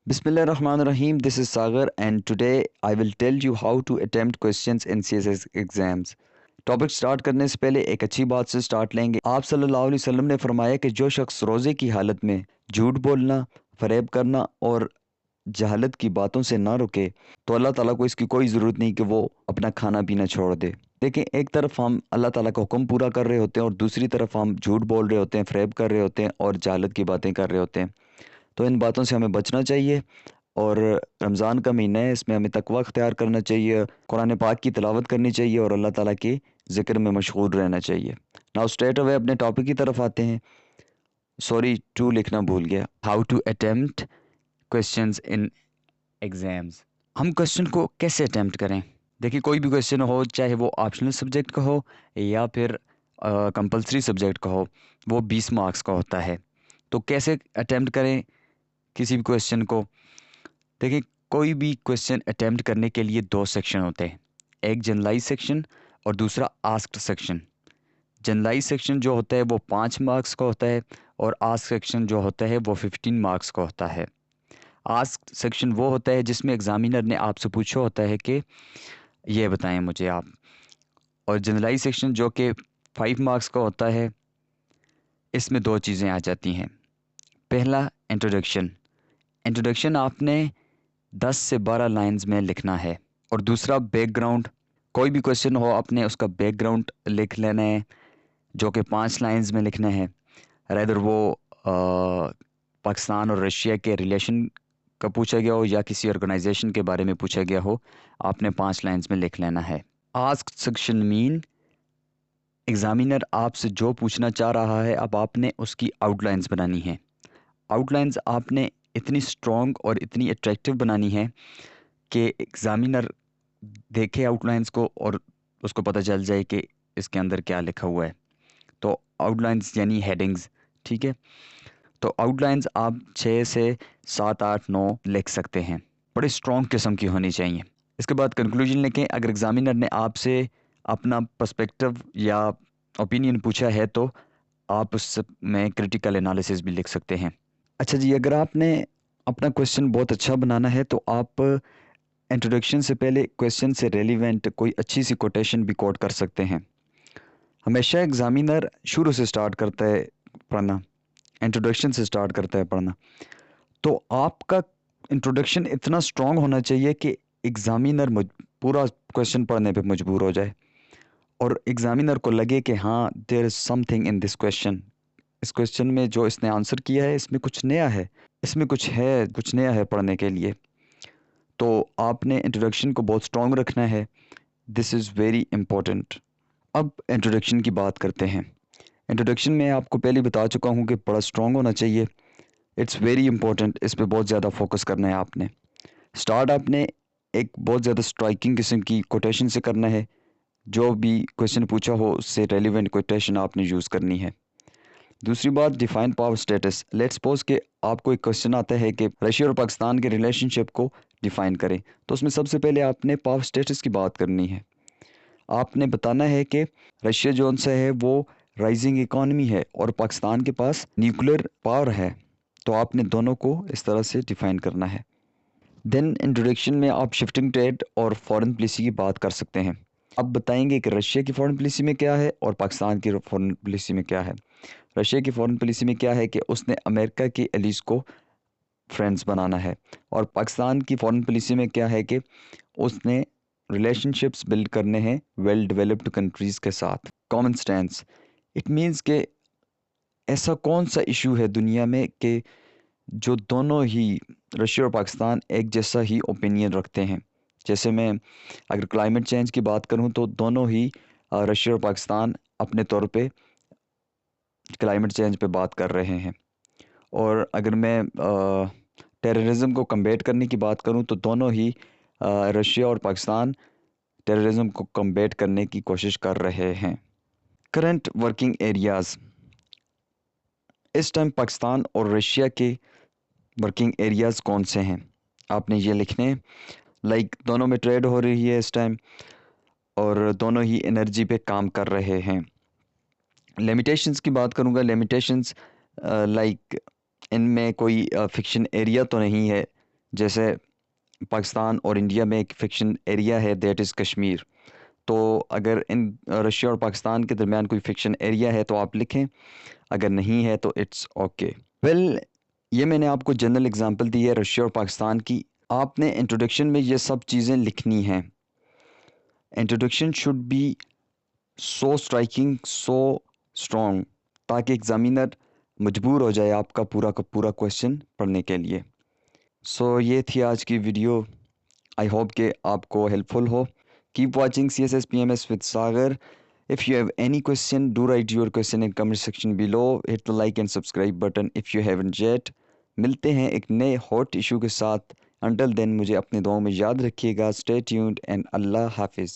Bismillahirrahmanirrahim. This is Sagar, and today I will tell you how to attempt questions in CSS exams. Topic start करने से पहले एक अच्छी बात से स्टार्ट लेंगे। आप सल्लल्लाहु अलैहि वसल्लम ने फरमाया कि जो शख्स रोज़े की हालत में झूठ बोलना, फरेब करना और जहालत की बातों से ना रुके, तो अल्लाह ताला को इसकी कोई ज़रूरत नहीं कि वो अपना खाना पीना छोड़ दे। देखें, एक तरफ हम अल्लाह ताला का हुक्म पूरा कर रहे होते हैं और दूसरी तरफ हम झूठ बोल रहे होते हैं, फरेब कर रहे होते हैं और जहालत की बातें कर रहे होते हैं। तो इन बातों से हमें बचना चाहिए। और रमज़ान का महीना है, इसमें हमें तकवा अख्तियार करना चाहिए, कुरान पाक की तिलावत करनी चाहिए और अल्लाह ताला के ज़िक्र में मशगूल रहना चाहिए। नाउ स्ट्रेट अवे अपने टॉपिक की तरफ आते हैं। सॉरी, टू लिखना भूल गया। How to attempt questions in exams. हम क्वेश्चन को कैसे अटेम्प्ट करें? देखिए, कोई भी क्वेश्चन हो, चाहे वो ऑप्शनल सब्जेक्ट का हो या फिर कंपलसरी सब्जेक्ट का हो, वो 20 मार्क्स का होता है। तो कैसे अटेम्प्ट करें किसी भी क्वेश्चन को? देखिए, कोई भी क्वेश्चन अटेम्प्ट करने के लिए दो सेक्शन होते हैं, एक जनरलाइज सेक्शन और दूसरा आस्क्ड सेक्शन। जनरलाइज सेक्शन जो होता है वो 5 मार्क्स का होता है और आस्क सेक्शन जो होता है वो 15 मार्क्स का होता है। आस्क सेक्शन वो होता है जिसमें एग्जामिनर ने आपसे पूछा होता है कि ये बताएं मुझे आप। और जनरलाइज सेक्शन जो कि 5 मार्क्स का होता है, इसमें दो चीज़ें आ जाती हैं। पहला, इंट्रोडक्शन। इंट्रोडक्शन आपने 10 से 12 लाइंस में लिखना है। और दूसरा, बैकग्राउंड। कोई भी क्वेश्चन हो, आपने उसका बैकग्राउंड लिख लेना है, जो कि 5 लाइंस में लिखना है। रेदर वो पाकिस्तान और रशिया के रिलेशन का पूछा गया हो या किसी ऑर्गेनाइजेशन के बारे में पूछा गया हो, आपने 5 लाइंस में लिख लेना है। आस्क सेक्शन मीन एग्जामिनर आपसे जो पूछना चाह रहा है, अब आपने उसकी आउटलाइंस बनानी है। आउटलाइंस आपने इतनी स्ट्रॉन्ग और इतनी अट्रैक्टिव बनानी है कि एग्जामिनर देखे आउटलाइंस को और उसको पता चल जाए कि इसके अंदर क्या लिखा हुआ है। तो आउटलाइंस यानी हेडिंग्स, ठीक है। तो आउटलाइंस आप 6 से 7, 8, 9 लिख सकते हैं। बड़े स्ट्रॉन्ग किस्म की होनी चाहिए। इसके बाद कंक्लूजन लिखें। अगर एग्जामिनर ने आपसे अपना पर्सपेक्टिव या ओपिनियन पूछा है तो आप उसमें क्रिटिकल एनालिसिस भी लिख सकते हैं। अच्छा जी, अगर आपने अपना क्वेश्चन बहुत अच्छा बनाना है तो आप इंट्रोडक्शन से पहले क्वेश्चन से रेलिवेंट कोई अच्छी सी कोटेशन भी कोट कर सकते हैं। हमेशा एग्जामिनर शुरू से स्टार्ट करता है पढ़ना, इंट्रोडक्शन से स्टार्ट करता है पढ़ना। तो आपका इंट्रोडक्शन इतना स्ट्रांग होना चाहिए कि एग्जामिनर पूरा क्वेश्चन पढ़ने पे मजबूर हो जाए और एग्जामिनर को लगे कि हाँ, there is something in this question. इस क्वेश्चन में जो इसने आंसर किया है, इसमें कुछ नया है, इसमें कुछ है, कुछ नया है पढ़ने के लिए। तो आपने इंट्रोडक्शन को बहुत स्ट्रांग रखना है। This is very important. अब इंट्रोडक्शन की बात करते हैं। इंट्रोडक्शन में आपको पहले बता चुका हूँ कि बड़ा स्ट्रांग होना चाहिए। इट्स वेरी इंपॉर्टेंट, इस पे बहुत ज़्यादा फोकस करना है आपने। स्टार्ट आपने एक बहुत ज़्यादा स्ट्राइकिंग किस्म की कोटेशन से करना है। जो भी क्वेश्चन पूछा हो उससे रेलिवेंट कोटेशन आपने यूज़ करनी है। दूसरी बात, define power status. Let's suppose कि आपको एक क्वेश्चन आता है कि रशिया और पाकिस्तान के रिलेशनशिप को डिफाइन करें, तो उसमें सबसे पहले आपने पावर स्टेटस की बात करनी है। आपने बताना है कि रशिया जो सा है वो राइजिंग इकॉनमी है और पाकिस्तान के पास न्यूक्लियर पावर है। तो आपने दोनों को इस तरह से डिफाइन करना है। देन इंट्रोडक्शन में आप शिफ्टिंग ट्रेड और फॉरेन पॉलिसी की बात कर सकते हैं। अब बताएंगे कि रशिया की फॉरेन पॉलिसी में क्या है और पाकिस्तान की फॉरेन पॉलिसी में क्या है। रशिया की फॉरेन पॉलिसी में क्या है कि उसने अमेरिका के एलिज को फ्रेंड्स बनाना है, और पाकिस्तान की फॉरेन पॉलिसी में क्या है कि उसने रिलेशनशिप्स बिल्ड करने हैं वेल डेवलप्ड कंट्रीज़ के साथ। कॉमन स्टैंस, इट मीन्स के ऐसा कौन सा इशू है दुनिया में कि जो दोनों ही रशिया और पाकिस्तान एक जैसा ही ओपिनियन रखते हैं। जैसे मैं अगर क्लाइमेट चेंज की बात करूं तो दोनों ही रशिया और पाकिस्तान अपने तौर पे क्लाइमेट चेंज पे बात कर रहे हैं। और अगर मैं टेररिज्म को कम्बेट करने की बात करूं तो दोनों ही रशिया और पाकिस्तान टेररिज्म को कम्बेट करने की कोशिश कर रहे हैं। Current working areas. इस टाइम पाकिस्तान और रशिया के वर्किंग एरियाज़ कौन से हैं, आपने ये लिखने हैं। लाइक दोनों में ट्रेड हो रही है इस टाइम और दोनों ही एनर्जी पे काम कर रहे हैं। लिमिटेशंस की बात करूँगा। लिमिटेशंस लाइक इनमें कोई फिक्शन एरिया तो नहीं है, जैसे पाकिस्तान और इंडिया में एक फिक्शन एरिया है, दैट इज़ कश्मीर। तो अगर इन रशिया और पाकिस्तान के दरमियान कोई फिक्शन एरिया है तो आप लिखें, अगर नहीं है तो इट्स ओके। वेल, ये मैंने आपको जनरल एग्जांपल दी है रशिया और पाकिस्तान की। आपने इंट्रोडक्शन में ये सब चीज़ें लिखनी हैं। Introduction should be so striking, so strong, ताकि एग्जामिनर मजबूर हो जाए आपका पूरा का पूरा क्वेश्चन पढ़ने के लिए। सो ये थी आज की वीडियो। आई होप कि आपको हेल्पफुल हो। Keep watching CSS PMS with Sagar. If you have any question, do write your question in comment section below. Hit the like and subscribe button if you haven't yet. मिलते हैं एक नए hot issue के साथ। Until then मुझे अपने दुआओं में याद रखिएगा। Stay tuned and अल्लाह हाफिज़।